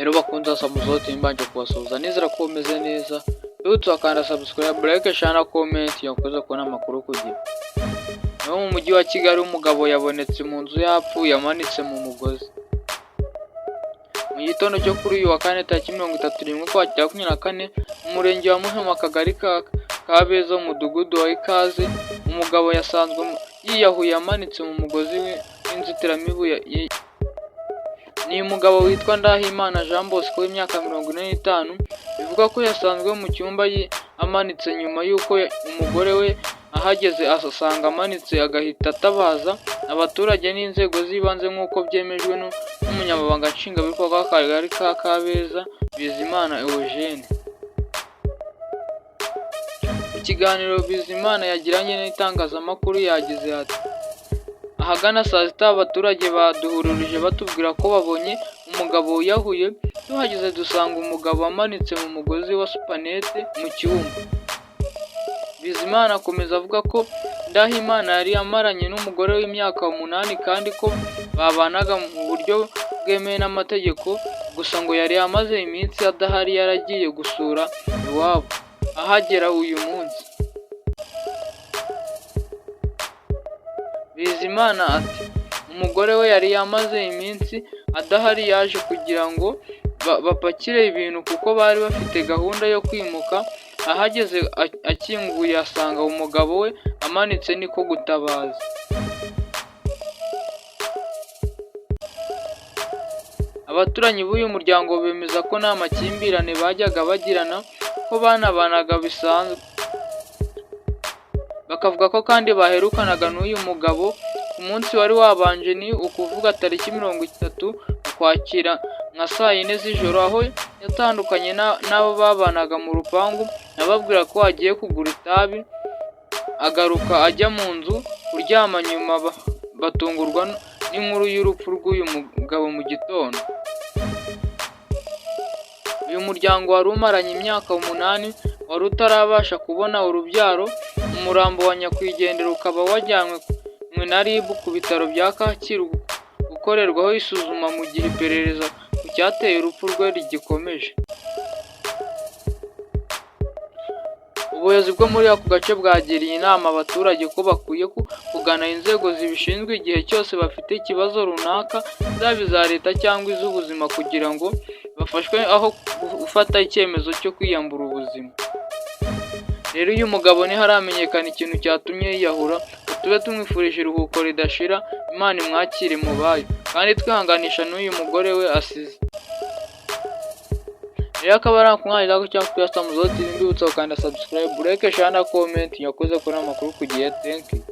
Rero bakunze Samuzote mbanje kubasuhuza nizera ko umeze neza. Rero wakanda subscribe, like, share na comment yakoze kubona amakuru ku gihe. No mu mujyi wa Kigali umugabo yabonetse mu nzu yapfuye yamanitse mu mugozi. Mu gitondo cyo kuri uyu wa kane tariki 31 kwa 2024 mu murenge wa Muhima akagari ka Kabeza umudugudu wa Ikaze umugabo yasanzwe yiyahuye yamanitse mu mugozi w'inzitiramibu ni umugabo witwa Ndahimana Jean Bosco w'imyaka 45 bivuga ko yasanzwe mu cyumba amanitse nyuma yuko umugore we ahageze asanga amanitse agahita atabaza abaturage n'inzego z'ibanze nk'uko byemejwe n'umunyamabanga nshingwabikorwa w'akagari ka Kabeza Bizimana Eugene. Ikiganiro Bizimana yagiranye n'itangazamakuru yagize ati ahagana saa sita abaturage baduhururije batubwira ko babonye umugabo wiyahuye, tuhageze dusanga umugabo amanitse mu mugozi wa supanete mu cyumba. Bizimana akomeza avuga ko Ndahimana yari amaranye n'umugore w'imyaka 8 kandi ko babanaga mu buryo bwemewe n'amategeko, gusa ngo yari amaze iminsi adahari yaragiye gusura iwabo ahagera uyu munsi. Bizimana ati umugore we yari yamaze iminsi adahari yaje kugira ngo bapakire ibintu kuko bari bafite gahunda yo kwimuka, ahageze akinguye asanga umugabo we amanitse niko gutabaza. Abaturanyi b'uyu muryango bemeza ko nta makimbirane bajyaga bagirana, ko banabanaga bisanzwe. Bakavuga ko kandi baherukanaga n'uyu mugabo ku munsi wari wabanje, ni ukuvuga tariki 30 Ukwakira nka saa 4 z'ijoro, aho yatandukanye n'abo babanaga mu rupangu ababwira ko agiye kugura itabi, agaruka ajya mu nzu kuryama. Nyuma batungurwa n'inkuru y'urupfu rw'uyu mugabo mu gitondo. Uyu muryango wari umaranye imyaka 8 wari utarabasha kubona urubyaro. Umurambo wa nyakwigendera ukaba wajyanywe na RIB ku bitaro bya Kacyiru gukorerwaho isuzuma mu gihe iperereza ku cyateye urupfu rwe rigikomeje. Ubuyobozi bwo muri ako gace bwagiriye inama abaturage ko bakwiye kugana inzego zibishinzwe igihe cyose bafite ikibazo runaka, zaba iza leta cyangwa iz'ubuzima, kugira ngo bafashwe aho gufata icyemezo cyo kwiyambura ubuzima. Rero uyu mugabo ntiharamenyekana ikintu cyatumye yiyahura, tube tumwifurije iruhuko ridashira, Imana imwakire mu bayo, kandi twihanganisha n'uyu mugore we asize. Rero akaba ari akumwanya ko cyangwa kuyasta Samuzote, ndibutsa ukanda subscribe, like, share na comment yakoze kuri amakuru ku gihe. Thank you.